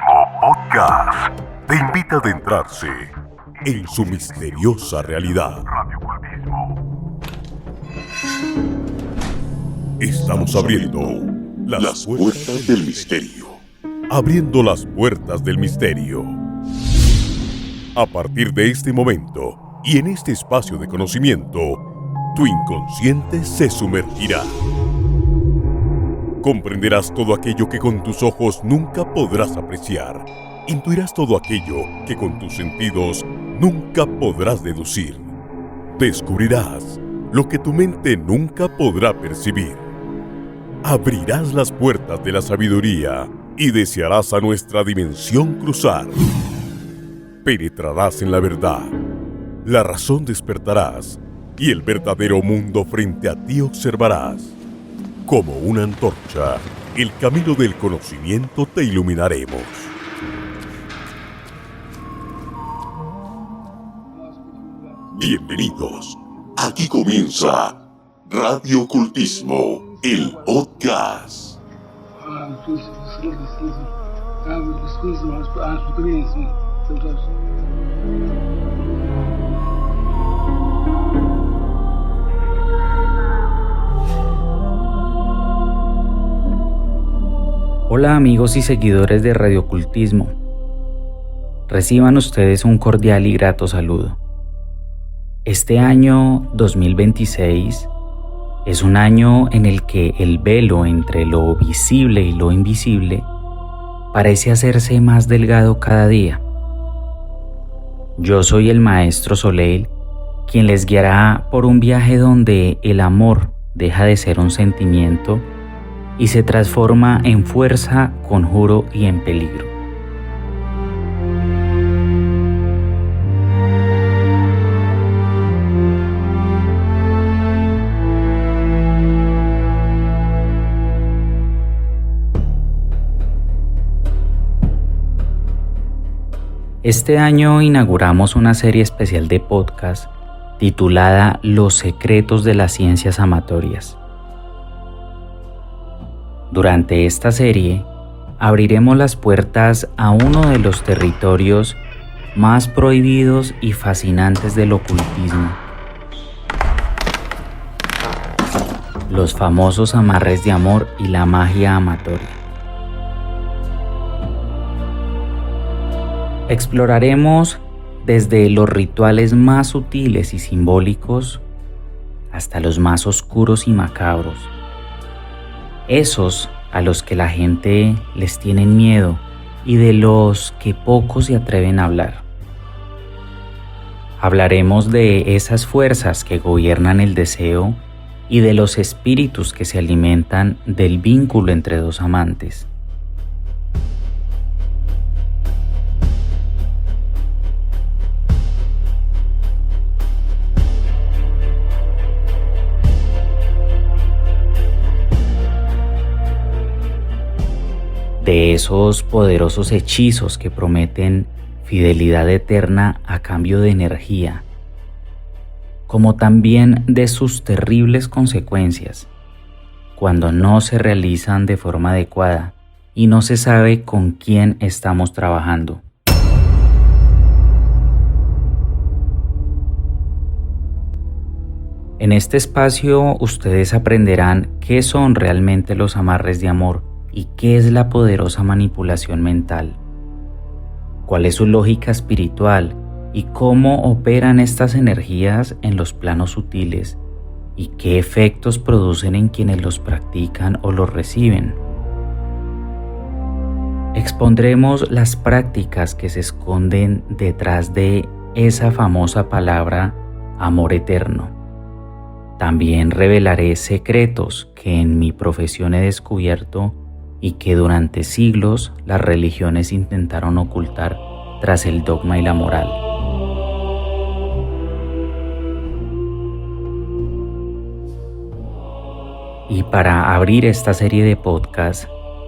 Podcast te invita a adentrarse en su misteriosa realidad. Estamos abriendo las puertas del misterio. Abriendo las puertas del misterio. A partir de este momento y en este espacio de conocimiento, tu inconsciente se sumergirá. Comprenderás todo aquello que con tus ojos nunca podrás apreciar. Intuirás todo aquello que con tus sentidos nunca podrás deducir. Descubrirás lo que tu mente nunca podrá percibir. Abrirás las puertas de la sabiduría y desearás a nuestra dimensión cruzar. Penetrarás en la verdad, la razón despertarás y el verdadero mundo frente a ti observarás. Como una antorcha, el camino del conocimiento te iluminaremos. Bienvenidos. Aquí comienza Radio Ocultismo, el podcast. Hola amigos y seguidores de Radio Ocultismo. Reciban ustedes un cordial y grato saludo. Este año 2026 es un año en el que el velo entre lo visible y lo invisible parece hacerse más delgado cada día. Yo soy el Maestro Soleil, quien les guiará por un viaje donde el amor deja de ser un sentimiento y se transforma en fuerza, conjuro y en peligro. Este año inauguramos una serie especial de podcast titulada Los secretos de las ciencias amatorias. Durante esta serie, abriremos las puertas a uno de los territorios más prohibidos y fascinantes del ocultismo: los famosos amarres de amor y la magia amatoria. Exploraremos desde los rituales más sutiles y simbólicos hasta los más oscuros y macabros, esos a los que la gente les tiene miedo y de los que pocos se atreven a hablar. Hablaremos de esas fuerzas que gobiernan el deseo y de los espíritus que se alimentan del vínculo entre dos amantes. De esos poderosos hechizos que prometen fidelidad eterna a cambio de energía, como también de sus terribles consecuencias cuando no se realizan de forma adecuada y no se sabe con quién estamos trabajando. En este espacio ustedes aprenderán qué son realmente los amarres de amor y qué es la poderosa manipulación mental, cuál es su lógica espiritual y cómo operan estas energías en los planos sutiles y qué efectos producen en quienes los practican o los reciben. Expondremos las prácticas que se esconden detrás de esa famosa palabra amor eterno. También revelaré secretos que en mi profesión he descubierto y que durante siglos las religiones intentaron ocultar tras el dogma y la moral. Y para abrir esta serie de podcasts,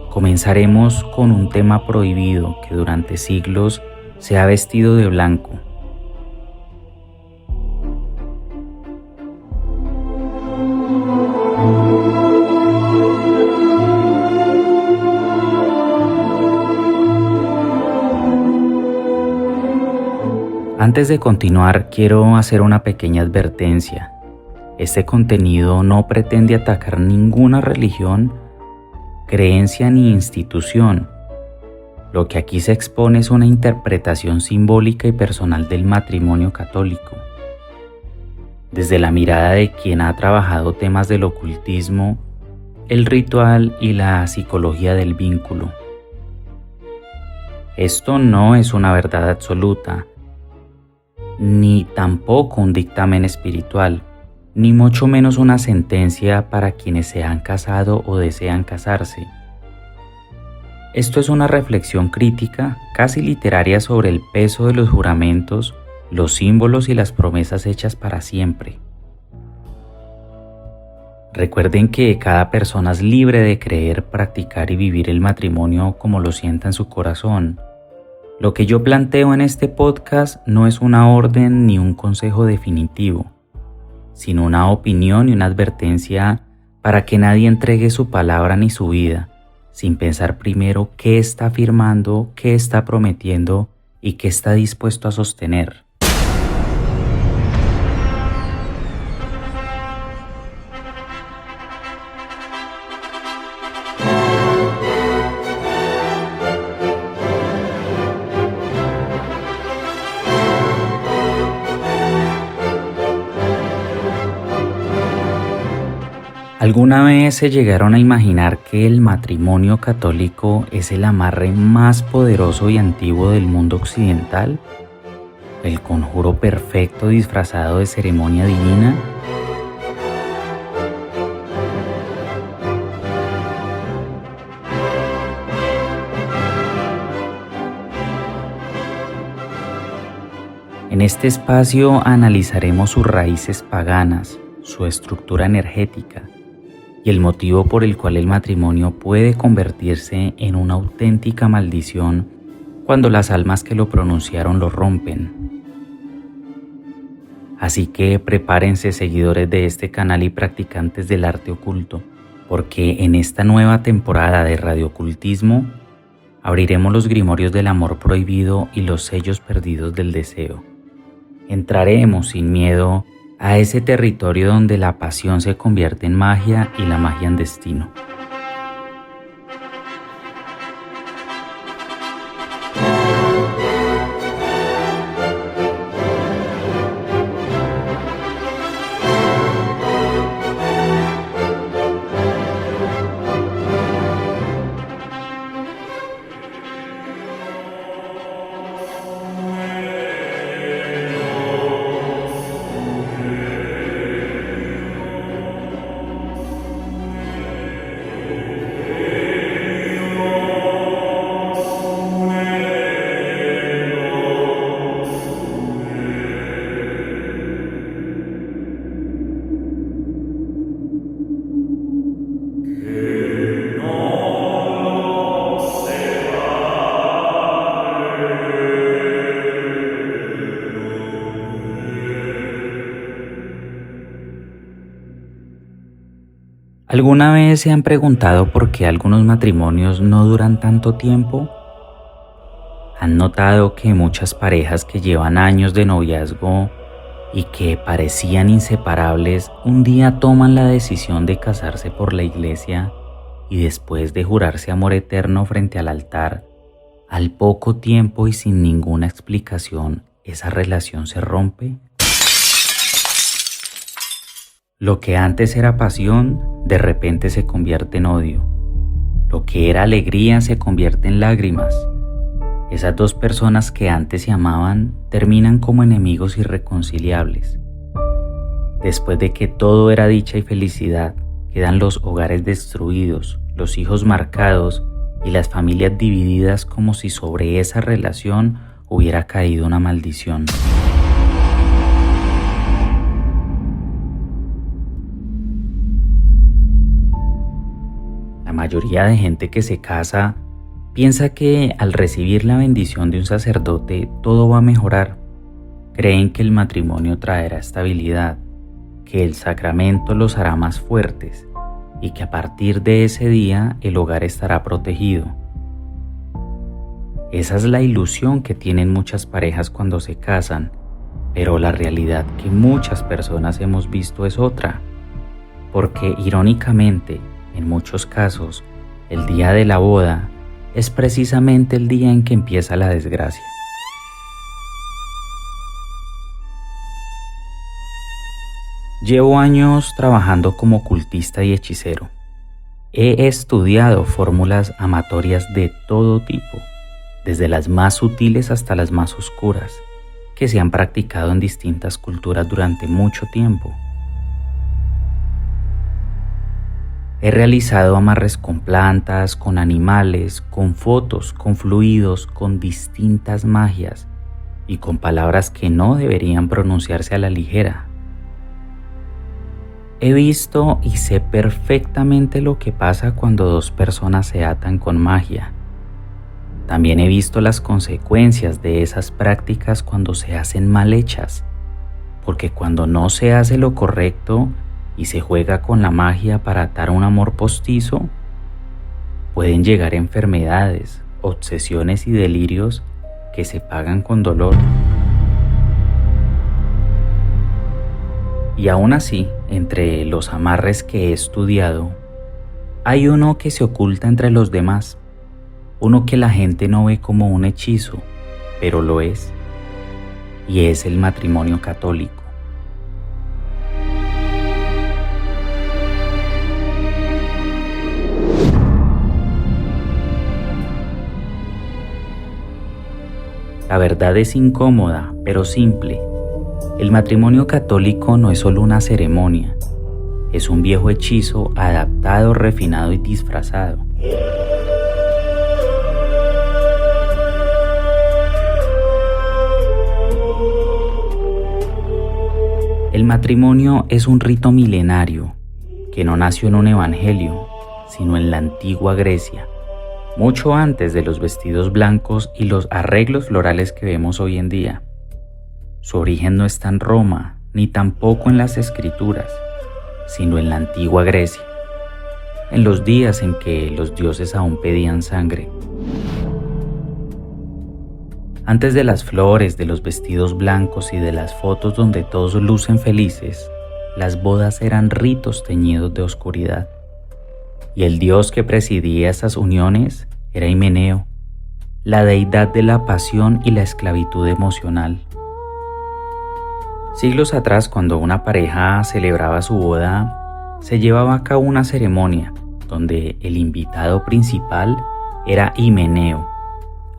comenzaremos con un tema prohibido que durante siglos se ha vestido de blanco. Antes de continuar, quiero hacer una pequeña advertencia. Este contenido no pretende atacar ninguna religión, creencia ni institución. Lo que aquí se expone es una interpretación simbólica y personal del matrimonio católico. Desde la mirada de quien ha trabajado temas del ocultismo, el ritual y la psicología del vínculo. Esto no es una verdad absoluta, ni tampoco un dictamen espiritual, ni mucho menos una sentencia para quienes se han casado o desean casarse. Esto es una reflexión crítica, casi literaria, sobre el peso de los juramentos, los símbolos y las promesas hechas para siempre. Recuerden que cada persona es libre de creer, practicar y vivir el matrimonio como lo sienta en su corazón. Lo que yo planteo en este podcast no es una orden ni un consejo definitivo, sino una opinión y una advertencia para que nadie entregue su palabra ni su vida, sin pensar primero qué está afirmando, qué está prometiendo y qué está dispuesto a sostener. ¿Alguna vez se llegaron a imaginar que el matrimonio católico es el amarre más poderoso y antiguo del mundo occidental? ¿El conjuro perfecto disfrazado de ceremonia divina? En este espacio analizaremos sus raíces paganas, su estructura energética, y el motivo por el cual el matrimonio puede convertirse en una auténtica maldición cuando las almas que lo pronunciaron lo rompen. Así que prepárense, seguidores de este canal y practicantes del arte oculto, porque en esta nueva temporada de Radiocultismo abriremos los grimorios del amor prohibido y los sellos perdidos del deseo. Entraremos sin miedo a ese territorio donde la pasión se convierte en magia y la magia en destino. ¿Alguna vez se han preguntado por qué algunos matrimonios no duran tanto tiempo? ¿Han notado que muchas parejas que llevan años de noviazgo y que parecían inseparables, un día toman la decisión de casarse por la iglesia y después de jurarse amor eterno frente al altar, al poco tiempo y sin ninguna explicación, esa relación se rompe? Lo que antes era pasión, de repente se convierte en odio. Lo que era alegría se convierte en lágrimas. Esas dos personas que antes se amaban terminan como enemigos irreconciliables. Después de que todo era dicha y felicidad, quedan los hogares destruidos, los hijos marcados y las familias divididas, como si sobre esa relación hubiera caído una maldición. La mayoría de gente que se casa piensa que al recibir la bendición de un sacerdote todo va a mejorar. Creen que el matrimonio traerá estabilidad, que el sacramento los hará más fuertes y que a partir de ese día el hogar estará protegido. Esa es la ilusión que tienen muchas parejas cuando se casan, pero la realidad que muchas personas hemos visto es otra, porque irónicamente, en muchos casos, el día de la boda es precisamente el día en que empieza la desgracia. Llevo años trabajando como ocultista y hechicero. He estudiado fórmulas amatorias de todo tipo, desde las más sutiles hasta las más oscuras, que se han practicado en distintas culturas durante mucho tiempo. He realizado amarres con plantas, con animales, con fotos, con fluidos, con distintas magias y con palabras que no deberían pronunciarse a la ligera. He visto y sé perfectamente lo que pasa cuando dos personas se atan con magia. También he visto las consecuencias de esas prácticas cuando se hacen mal hechas, porque cuando no se hace lo correcto y se juega con la magia para atar un amor postizo, pueden llegar enfermedades, obsesiones y delirios que se pagan con dolor. Y aún así, entre los amarres que he estudiado, hay uno que se oculta entre los demás, uno que la gente no ve como un hechizo, pero lo es, y es el matrimonio católico. La verdad es incómoda, pero simple. El matrimonio católico no es solo una ceremonia, es un viejo hechizo adaptado, refinado y disfrazado. El matrimonio es un rito milenario que no nació en un evangelio, sino en la antigua Grecia, mucho antes de los vestidos blancos y los arreglos florales que vemos hoy en día. Su origen no está en Roma, ni tampoco en las escrituras, sino en la antigua Grecia, en los días en que los dioses aún pedían sangre. Antes de las flores, de los vestidos blancos y de las fotos donde todos lucen felices, las bodas eran ritos teñidos de oscuridad. Y el dios que presidía estas uniones era Himeneo, la deidad de la pasión y la esclavitud emocional. Siglos atrás, cuando una pareja celebraba su boda, se llevaba a cabo una ceremonia donde el invitado principal era Himeneo.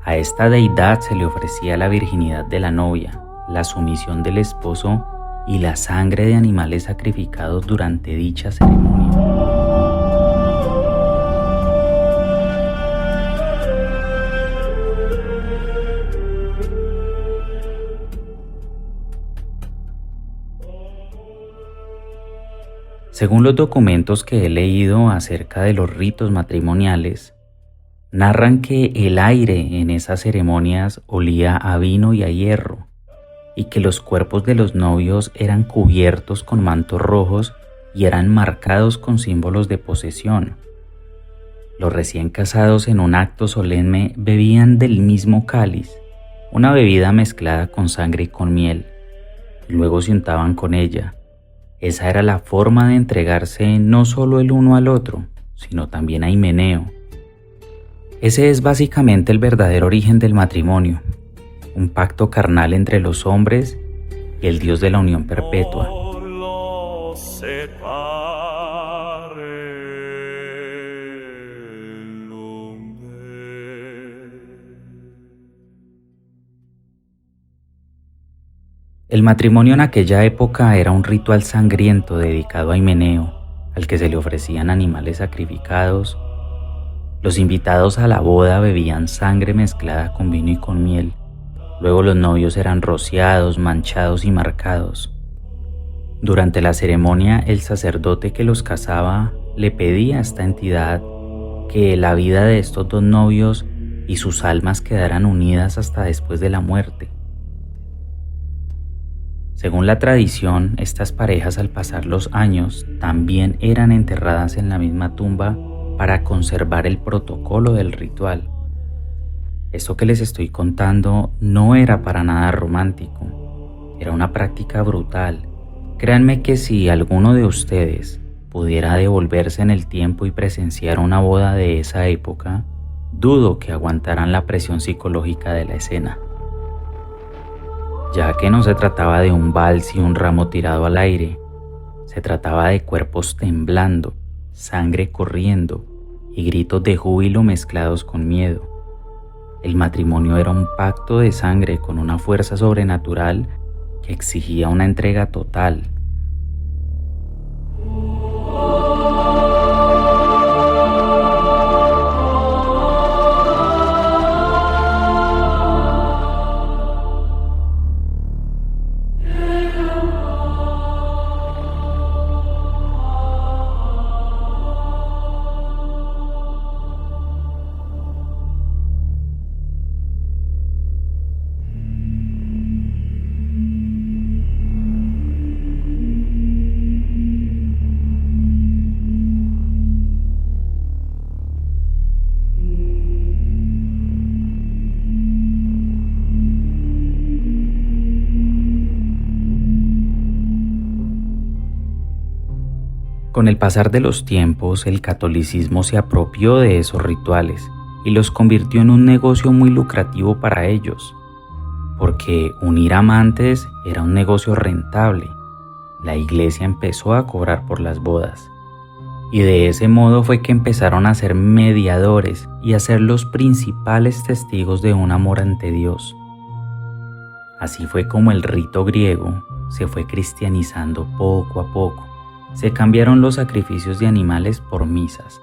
A esta deidad se le ofrecía la virginidad de la novia, la sumisión del esposo y la sangre de animales sacrificados durante dicha ceremonia. Según los documentos que he leído acerca de los ritos matrimoniales, narran que el aire en esas ceremonias olía a vino y a hierro, y que los cuerpos de los novios eran cubiertos con mantos rojos y eran marcados con símbolos de posesión. Los recién casados en un acto solemne bebían del mismo cáliz, una bebida mezclada con sangre y con miel, y luego se untaban con ella. Esa era la forma de entregarse no solo el uno al otro, sino también a Himeneo. Ese es básicamente el verdadero origen del matrimonio, un pacto carnal entre los hombres y el Dios de la unión perpetua. El matrimonio en aquella época era un ritual sangriento dedicado a Himeneo, al que se le ofrecían animales sacrificados. Los invitados a la boda bebían sangre mezclada con vino y con miel. Luego los novios eran rociados, manchados y marcados. Durante la ceremonia, el sacerdote que los casaba le pedía a esta entidad que la vida de estos dos novios y sus almas quedaran unidas hasta después de la muerte. Según la tradición, estas parejas al pasar los años también eran enterradas en la misma tumba para conservar el protocolo del ritual. Esto que les estoy contando no era para nada romántico, era una práctica brutal. Créanme que si alguno de ustedes pudiera devolverse en el tiempo y presenciar una boda de esa época, dudo que aguantaran la presión psicológica de la escena, ya que no se trataba de un vals y un ramo tirado al aire, se trataba de cuerpos temblando, sangre corriendo y gritos de júbilo mezclados con miedo. El matrimonio era un pacto de sangre con una fuerza sobrenatural que exigía una entrega total. Con el pasar de los tiempos, el catolicismo se apropió de esos rituales y los convirtió en un negocio muy lucrativo para ellos, porque unir amantes era un negocio rentable. La iglesia empezó a cobrar por las bodas, y de ese modo fue que empezaron a ser mediadores y a ser los principales testigos de un amor ante Dios. Así fue como el rito griego se fue cristianizando poco a poco. Se cambiaron los sacrificios de animales por misas,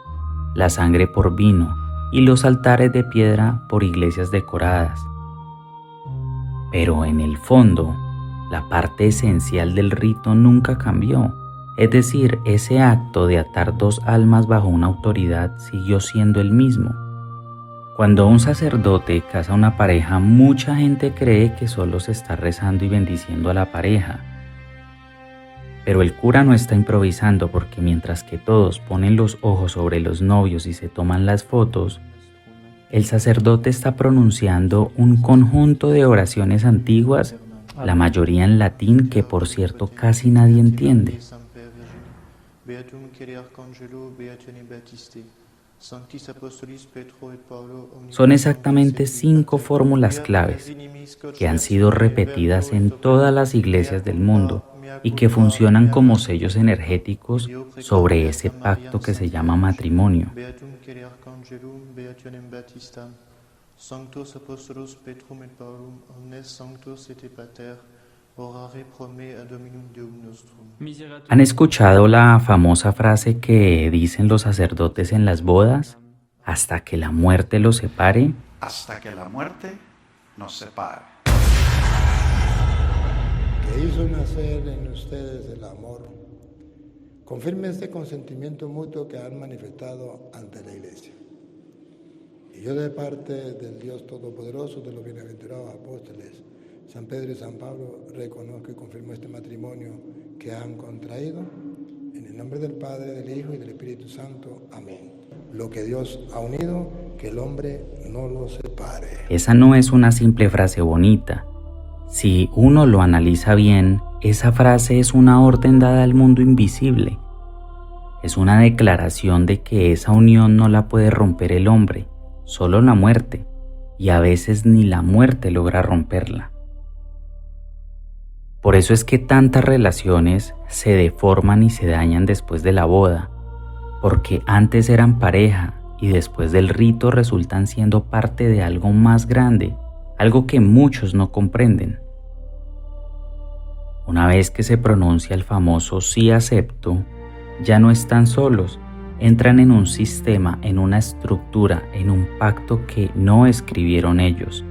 la sangre por vino y los altares de piedra por iglesias decoradas. Pero en el fondo, la parte esencial del rito nunca cambió, es decir, ese acto de atar dos almas bajo una autoridad siguió siendo el mismo. Cuando un sacerdote casa a una pareja, mucha gente cree que solo se está rezando y bendiciendo a la pareja. Pero el cura no está improvisando, porque mientras que todos ponen los ojos sobre los novios y se toman las fotos, el sacerdote está pronunciando un conjunto de oraciones antiguas, la mayoría en latín, que por cierto casi nadie entiende. Son exactamente 5 fórmulas claves que han sido repetidas en todas las iglesias del mundo y que funcionan como sellos energéticos sobre ese pacto que se llama matrimonio. ¿Han escuchado la famosa frase que dicen los sacerdotes en las bodas? Hasta que la muerte los separe. Hasta que la muerte nos separe. Que hizo nacer en ustedes el amor, confirme este consentimiento mutuo que han manifestado ante la Iglesia. Y yo, de parte del Dios Todopoderoso, de los bienaventurados apóstoles, San Pedro y San Pablo, reconozco y confirmo este matrimonio que han contraído, en el nombre del Padre, del Hijo y del Espíritu Santo. Amén. Lo que Dios ha unido, que el hombre no lo separe. Esa no es una simple frase bonita. Si uno lo analiza bien, esa frase es una orden dada al mundo invisible. Es una declaración de que esa unión no la puede romper el hombre, solo la muerte, y a veces ni la muerte logra romperla. Por eso es que tantas relaciones se deforman y se dañan después de la boda, porque antes eran pareja y después del rito resultan siendo parte de algo más grande, algo que muchos no comprenden. Una vez que se pronuncia el famoso sí acepto, ya no están solos, entran en un sistema, en una estructura, en un pacto que no escribieron ellos.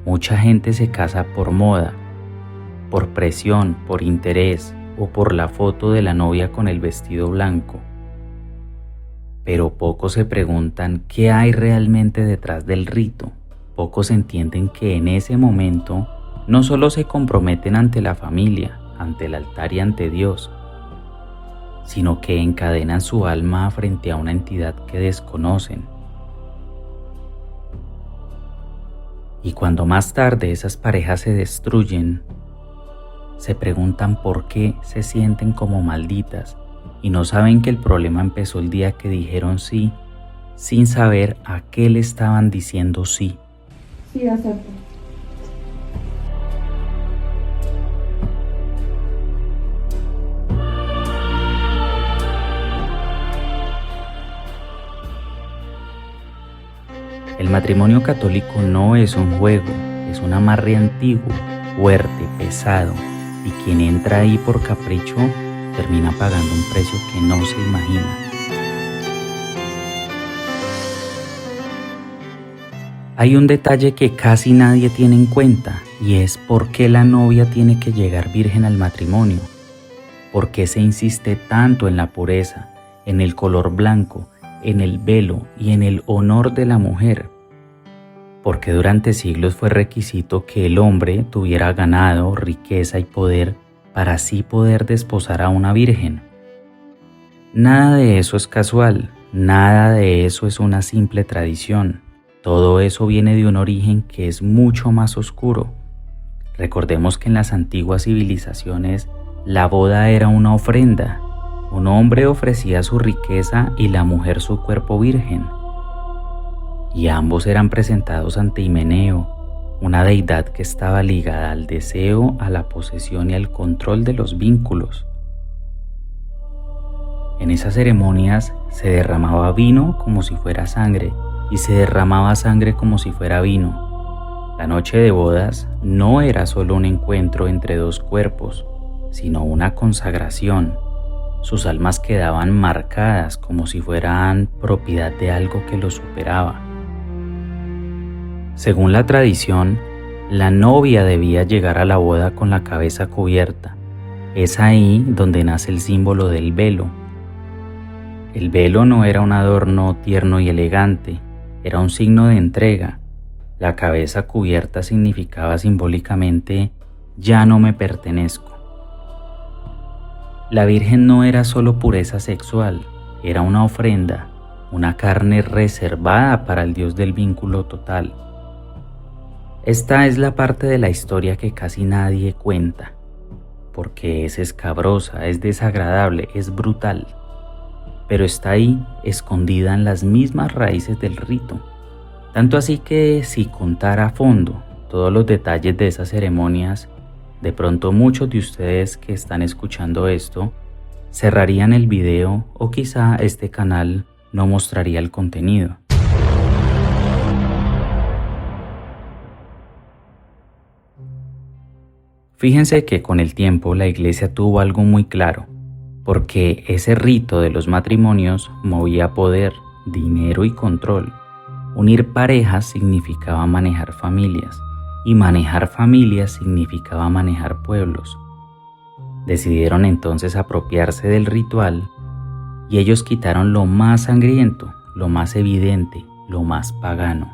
Mucha gente se casa por moda, por presión, por interés o por la foto de la novia con el vestido blanco. Pero pocos se preguntan qué hay realmente detrás del rito. Pocos entienden que en ese momento no solo se comprometen ante la familia, ante el altar y ante Dios, sino que encadenan su alma frente a una entidad que desconocen. Y cuando más tarde esas parejas se destruyen, se preguntan por qué se sienten como malditas y no saben que el problema empezó el día que dijeron sí, sin saber a qué le estaban diciendo sí. Sí, acepto. El matrimonio católico no es un juego, es un amarre antiguo, fuerte, pesado, y quien entra ahí por capricho termina pagando un precio que no se imagina. Hay un detalle que casi nadie tiene en cuenta y es por qué la novia tiene que llegar virgen al matrimonio. ¿Por qué se insiste tanto en la pureza, en el color blanco, en el velo y en el honor de la mujer? Porque durante siglos fue requisito que el hombre tuviera ganado, riqueza y poder para así poder desposar a una virgen. Nada de eso es casual, nada de eso es una simple tradición. Todo eso viene de un origen que es mucho más oscuro. Recordemos que en las antiguas civilizaciones la boda era una ofrenda. Un hombre ofrecía su riqueza y la mujer su cuerpo virgen. Y ambos eran presentados ante Himeneo, una deidad que estaba ligada al deseo, a la posesión y al control de los vínculos. En esas ceremonias se derramaba vino como si fuera sangre y se derramaba sangre como si fuera vino. La noche de bodas no era solo un encuentro entre dos cuerpos, sino una consagración. Sus almas quedaban marcadas como si fueran propiedad de algo que los superaba. Según la tradición, la novia debía llegar a la boda con la cabeza cubierta. Es ahí donde nace el símbolo del velo. El velo no era un adorno tierno y elegante, era un signo de entrega. La cabeza cubierta significaba simbólicamente, ya no me pertenezco. La Virgen no era solo pureza sexual, era una ofrenda, una carne reservada para el Dios del vínculo total. Esta es la parte de la historia que casi nadie cuenta, porque es escabrosa, es desagradable, es brutal, pero está ahí, escondida en las mismas raíces del rito. Tanto así que si contara a fondo todos los detalles de esas ceremonias, de pronto muchos de ustedes que están escuchando esto cerrarían el video o quizá este canal no mostraría el contenido. Fíjense que con el tiempo la iglesia tuvo algo muy claro, porque ese rito de los matrimonios movía poder, dinero y control. Unir parejas significaba manejar familias, y manejar familias significaba manejar pueblos. Decidieron entonces apropiarse del ritual, y ellos quitaron lo más sangriento, lo más evidente, lo más pagano,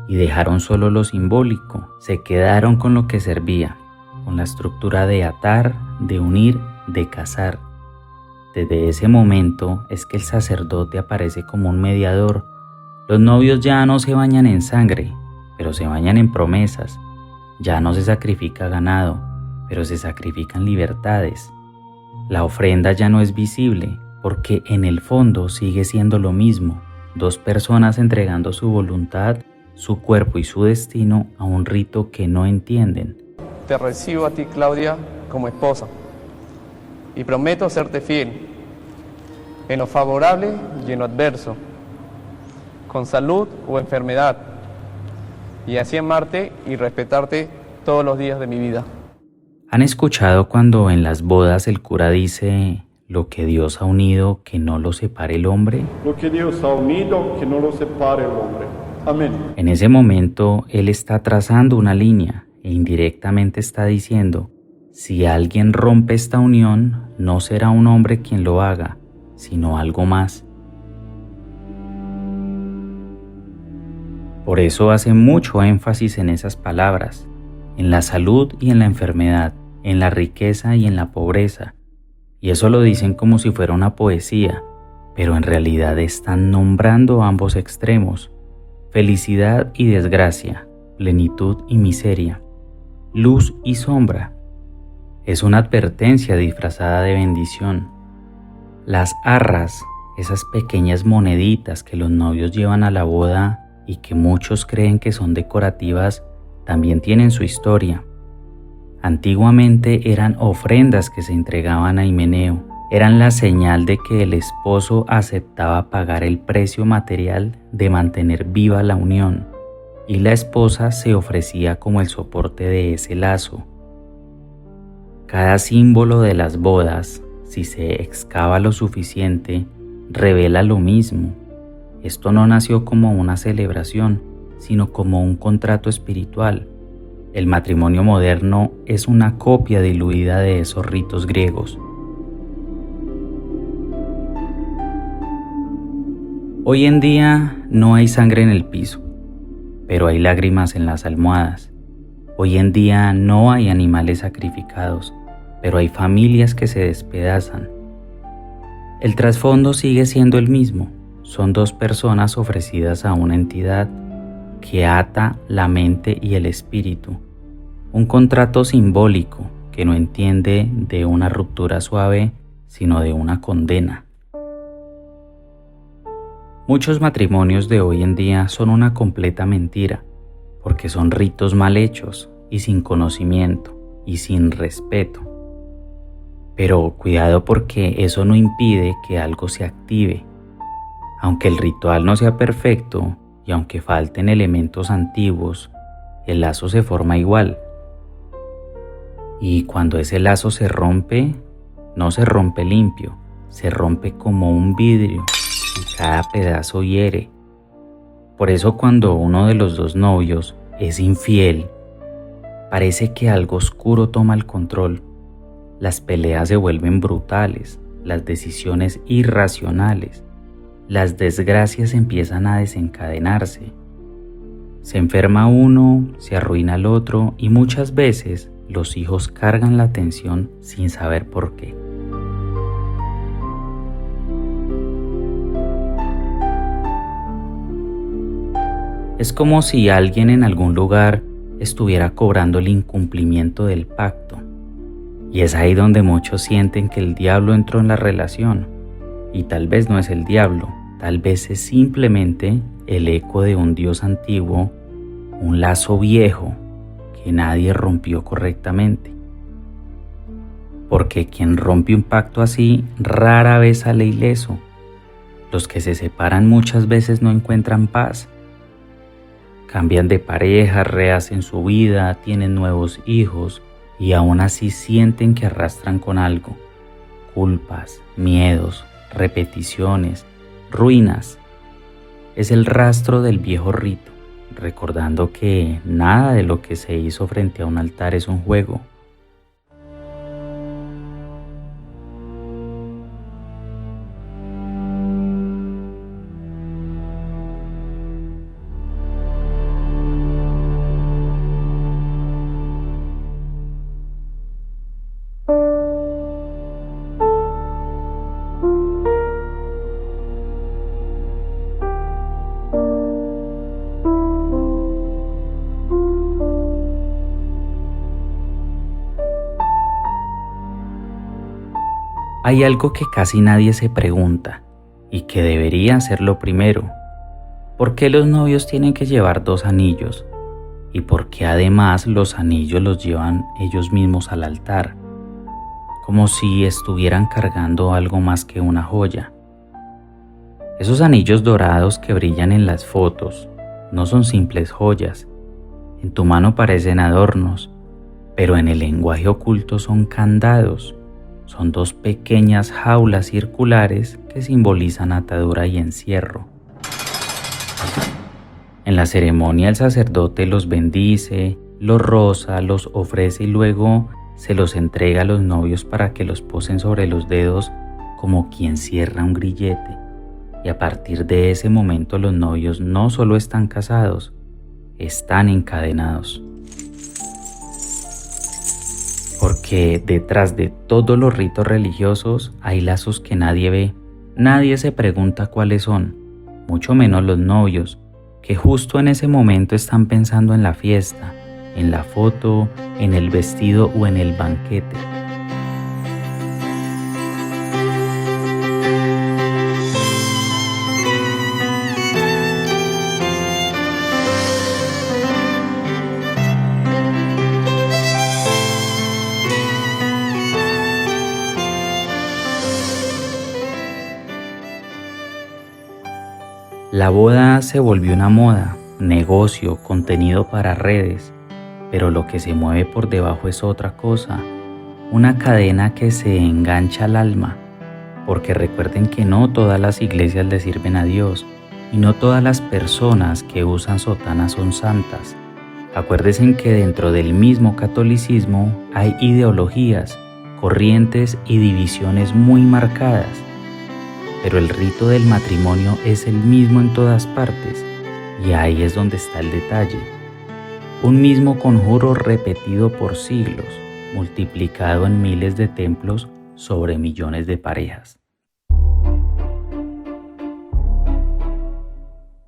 y dejaron solo lo simbólico. Se quedaron con lo que servía, con la estructura de atar, de unir, de casar. Desde ese momento es que el sacerdote aparece como un mediador. Los novios ya no se bañan en sangre, pero se bañan en promesas. Ya no se sacrifica ganado, pero se sacrifican libertades. La ofrenda ya no es visible, porque en el fondo sigue siendo lo mismo. Dos personas entregando su voluntad, su cuerpo y su destino a un rito que no entienden. Te recibo a ti, Claudia, como esposa, y prometo serte fiel, en lo favorable y en lo adverso, con salud o enfermedad, y así amarte y respetarte todos los días de mi vida. ¿Han escuchado cuando en las bodas el cura dice, lo que Dios ha unido, que no lo separe el hombre? Lo que Dios ha unido, que no lo separe el hombre. Amén. En ese momento Él está trazando una línea e indirectamente está diciendo, si alguien rompe esta unión, no será un hombre quien lo haga, sino algo más. Por eso hace mucho énfasis en esas palabras, en la salud y en la enfermedad, en la riqueza y en la pobreza. Y eso lo dicen como si fuera una poesía, pero en realidad están nombrando ambos extremos, felicidad y desgracia, plenitud y miseria, luz y sombra. Es una advertencia disfrazada de bendición. Las arras, esas pequeñas moneditas que los novios llevan a la boda y que muchos creen que son decorativas, también tienen su historia. Antiguamente eran ofrendas que se entregaban a Himeneo. Eran la señal de que el esposo aceptaba pagar el precio material de mantener viva la unión, y la esposa se ofrecía como el soporte de ese lazo. Cada símbolo de las bodas, si se excava lo suficiente, revela lo mismo. Esto no nació como una celebración, sino como un contrato espiritual. El matrimonio moderno es una copia diluida de esos ritos griegos. Hoy en día no hay sangre en el piso, pero hay lágrimas en las almohadas. Hoy en día no hay animales sacrificados, pero hay familias que se despedazan. El trasfondo sigue siendo el mismo. Son dos personas ofrecidas a una entidad que ata la mente y el espíritu. Un contrato simbólico que no entiende de una ruptura suave, sino de una condena. Muchos matrimonios de hoy en día son una completa mentira, porque son ritos mal hechos y sin conocimiento y sin respeto. Pero cuidado, porque eso no impide que algo se active. Aunque el ritual no sea perfecto y aunque falten elementos antiguos, el lazo se forma igual. Y cuando ese lazo se rompe, no se rompe limpio, se rompe como un vidrio y cada pedazo hiere. Por eso cuando uno de los dos novios es infiel, parece que algo oscuro toma el control. Las peleas se vuelven brutales, las decisiones irracionales, las desgracias empiezan a desencadenarse. Se enferma uno, se arruina el otro y muchas veces los hijos cargan la tensión sin saber por qué. Es como si alguien en algún lugar estuviera cobrando el incumplimiento del pacto. Y es ahí donde muchos sienten que el diablo entró en la relación. Y tal vez no es el diablo, tal vez es simplemente el eco de un Dios antiguo, un lazo viejo que nadie rompió correctamente. Porque quien rompe un pacto así rara vez sale ileso. Los que se separan muchas veces no encuentran paz. Cambian de pareja, rehacen su vida, tienen nuevos hijos y aún así sienten que arrastran con algo. Culpas, miedos, repeticiones, ruinas. Es el rastro del viejo rito, recordando que nada de lo que se hizo frente a un altar es un juego. Hay algo que casi nadie se pregunta y que debería ser lo primero. ¿Por qué los novios tienen que llevar 2 anillos? ¿Y por qué además los anillos los llevan ellos mismos al altar? Como si estuvieran cargando algo más que una joya. Esos anillos dorados que brillan en las fotos no son simples joyas. En tu mano parecen adornos, pero en el lenguaje oculto son candados. Son 2 pequeñas jaulas circulares que simbolizan atadura y encierro. En la ceremonia el sacerdote los bendice, los roza, los ofrece y luego se los entrega a los novios para que los posen sobre los dedos como quien cierra un grillete. Y a partir de ese momento los novios no solo están casados, están encadenados. Porque detrás de todos los ritos religiosos hay lazos que nadie ve. Nadie se pregunta cuáles son, mucho menos los novios, que justo en ese momento están pensando en la fiesta, en la foto, en el vestido o en el banquete. La boda se volvió una moda, negocio, contenido para redes, pero lo que se mueve por debajo es otra cosa, una cadena que se engancha al alma, porque recuerden que no todas las iglesias le sirven a Dios y no todas las personas que usan sotanas son santas. Acuérdense que dentro del mismo catolicismo hay ideologías, corrientes y divisiones muy marcadas. Pero el rito del matrimonio es el mismo en todas partes, y ahí es donde está el detalle. Un mismo conjuro repetido por siglos, multiplicado en miles de templos sobre millones de parejas.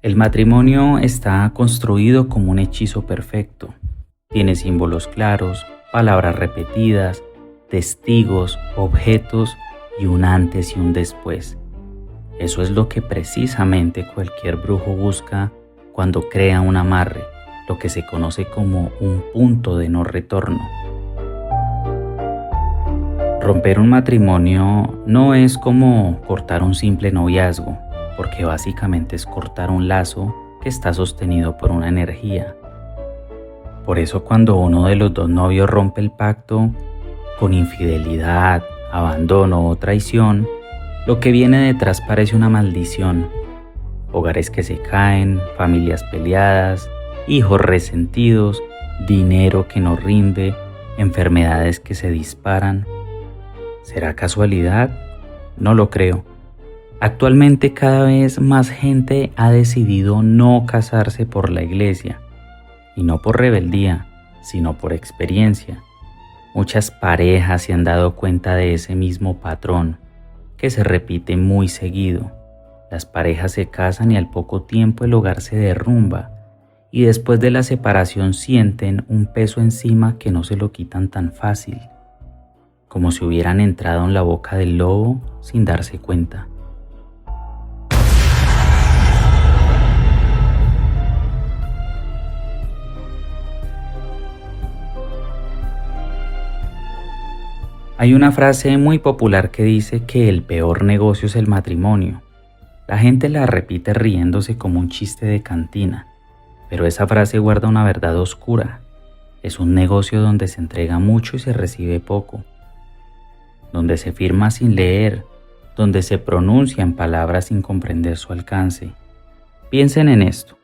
El matrimonio está construido como un hechizo perfecto. Tiene símbolos claros, palabras repetidas, testigos, objetos y un antes y un después. Eso es lo que precisamente cualquier brujo busca cuando crea un amarre, lo que se conoce como un punto de no retorno. Romper un matrimonio no es como cortar un simple noviazgo, porque básicamente es cortar un lazo que está sostenido por una energía. Por eso cuando uno de los dos novios rompe el pacto con infidelidad, abandono o traición, lo que viene detrás parece una maldición. Hogares que se caen, familias peleadas, hijos resentidos, dinero que no rinde, enfermedades que se disparan. ¿Será casualidad? No lo creo. Actualmente cada vez más gente ha decidido no casarse por la iglesia, y no por rebeldía, sino por experiencia. Muchas parejas se han dado cuenta de ese mismo patrón, que se repite muy seguido. Las parejas se casan y al poco tiempo el hogar se derrumba y después de la separación sienten un peso encima que no se lo quitan tan fácil, como si hubieran entrado en la boca del lobo sin darse cuenta. Hay una frase muy popular que dice que el peor negocio es el matrimonio. La gente la repite riéndose como un chiste de cantina, pero esa frase guarda una verdad oscura. Es un negocio donde se entrega mucho y se recibe poco, donde se firma sin leer, donde se pronuncian palabras sin comprender su alcance. Piensen en esto.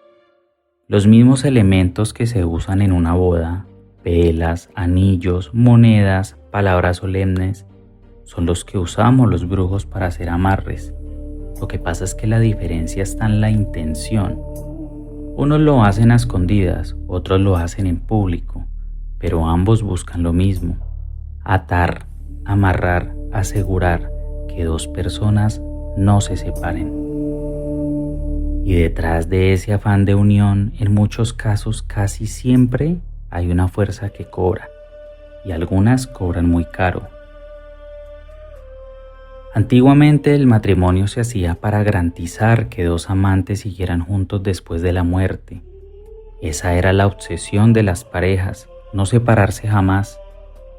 Los mismos elementos que se usan en una boda, velas, anillos, monedas, palabras solemnes, son los que usamos los brujos para hacer amarres. Lo que pasa es que la diferencia está en la intención. Unos lo hacen a escondidas, otros lo hacen en público, pero ambos buscan lo mismo: atar, amarrar, asegurar que dos personas no se separen. Y detrás de ese afán de unión, en muchos casos casi siempre hay una fuerza que cobra, y algunas cobran muy caro. Antiguamente el matrimonio se hacía para garantizar que dos amantes siguieran juntos después de la muerte. Esa era la obsesión de las parejas, no separarse jamás.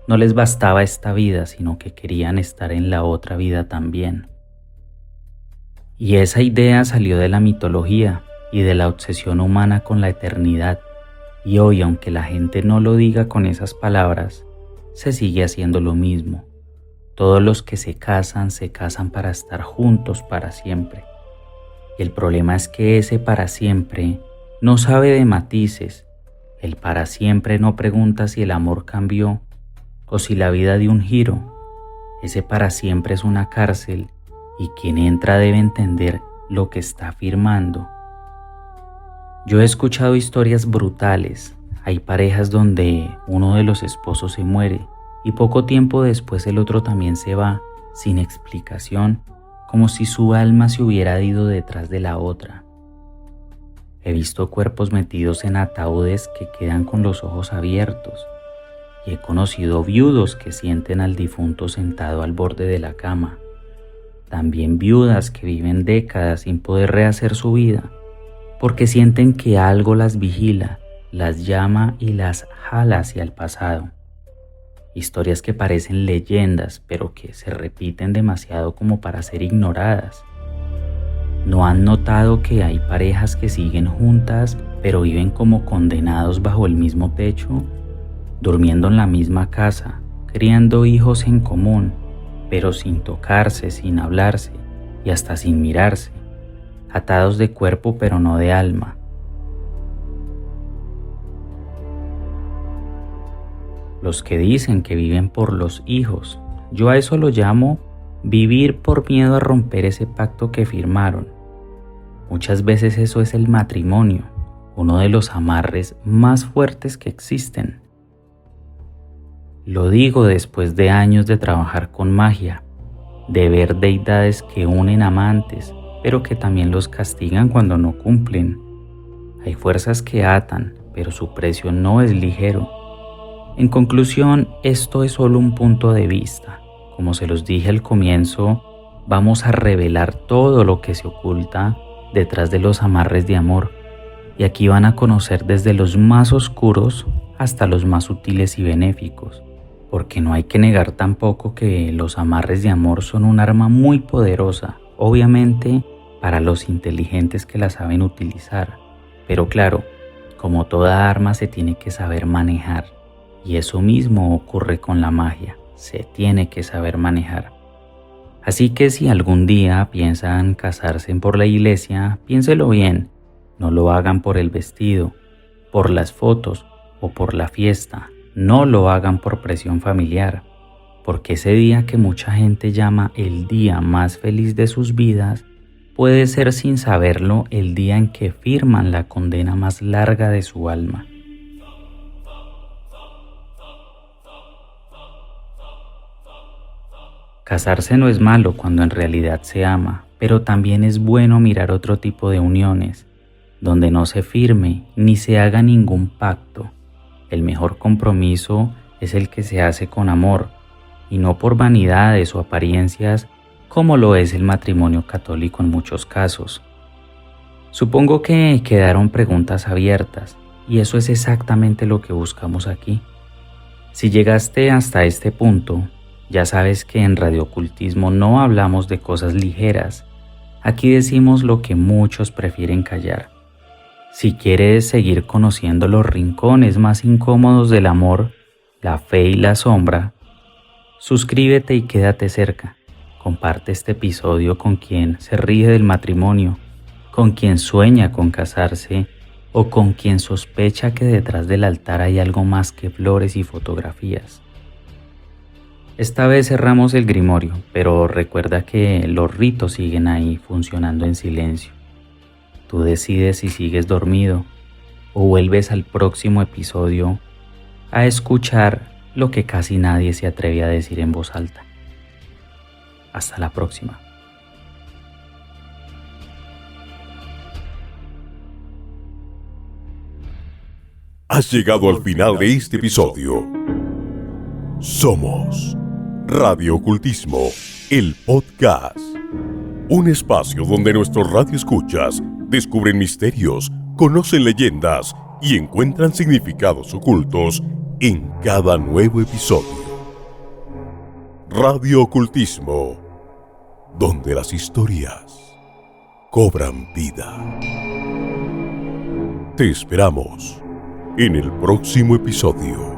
No les bastaba esta vida, sino que querían estar en la otra vida también. Y esa idea salió de la mitología y de la obsesión humana con la eternidad. Y hoy, aunque la gente no lo diga con esas palabras, se sigue haciendo lo mismo. Todos los que se casan para estar juntos para siempre. Y el problema es que ese para siempre no sabe de matices. El para siempre no pregunta si el amor cambió o si la vida dio un giro. Ese para siempre es una cárcel y quien entra debe entender lo que está firmando. Yo he escuchado historias brutales. Hay parejas donde uno de los esposos se muere y poco tiempo después el otro también se va, sin explicación, como si su alma se hubiera ido detrás de la otra. He visto cuerpos metidos en ataúdes que quedan con los ojos abiertos. Y he conocido viudos que sienten al difunto sentado al borde de la cama. También viudas que viven décadas sin poder rehacer su vida, porque sienten que algo las vigila, las llama y las jala hacia el pasado. Historias que parecen leyendas, pero que se repiten demasiado como para ser ignoradas. ¿No han notado que hay parejas que siguen juntas, pero viven como condenados bajo el mismo techo, durmiendo en la misma casa, criando hijos en común, pero sin tocarse, sin hablarse y hasta sin mirarse, atados de cuerpo pero no de alma? Los que dicen que viven por los hijos, yo a eso lo llamo vivir por miedo a romper ese pacto que firmaron. Muchas veces eso es el matrimonio, uno de los amarres más fuertes que existen. Lo digo después de años de trabajar con magia, de ver deidades que unen amantes, pero que también los castigan cuando no cumplen. Hay fuerzas que atan, pero su precio no es ligero. En conclusión, esto es solo un punto de vista. Como se los dije al comienzo, vamos a revelar todo lo que se oculta detrás de los amarres de amor. Y aquí van a conocer desde los más oscuros hasta los más sutiles y benéficos. Porque no hay que negar tampoco que los amarres de amor son un arma muy poderosa, obviamente para los inteligentes que la saben utilizar. Pero claro, como toda arma se tiene que saber manejar. Y eso mismo ocurre con la magia, se tiene que saber manejar. Así que si algún día piensan casarse por la iglesia, piénselo bien, no lo hagan por el vestido, por las fotos o por la fiesta. No lo hagan por presión familiar, porque ese día que mucha gente llama el día más feliz de sus vidas, puede ser sin saberlo el día en que firman la condena más larga de su alma. Casarse no es malo cuando en realidad se ama, pero también es bueno mirar otro tipo de uniones, donde no se firme ni se haga ningún pacto. El mejor compromiso es el que se hace con amor y no por vanidades o apariencias como lo es el matrimonio católico en muchos casos. Supongo que quedaron preguntas abiertas y eso es exactamente lo que buscamos aquí. Si llegaste hasta este punto, ya sabes que en Radio Ocultismo no hablamos de cosas ligeras. Aquí decimos lo que muchos prefieren callar. Si quieres seguir conociendo los rincones más incómodos del amor, la fe y la sombra, suscríbete y quédate cerca. Comparte este episodio con quien se ríe del matrimonio, con quien sueña con casarse o con quien sospecha que detrás del altar hay algo más que flores y fotografías. Esta vez cerramos el grimorio, pero recuerda que los ritos siguen ahí funcionando en silencio. Tú decides si sigues dormido o vuelves al próximo episodio a escuchar lo que casi nadie se atreve a decir en voz alta. Hasta la próxima. Has llegado al final de este episodio. Somos Radio Ocultismo, el podcast. Un espacio donde nuestros radioescuchas descubren misterios, conocen leyendas y encuentran significados ocultos en cada nuevo episodio. Radio Ocultismo, donde las historias cobran vida. Te esperamos en el próximo episodio.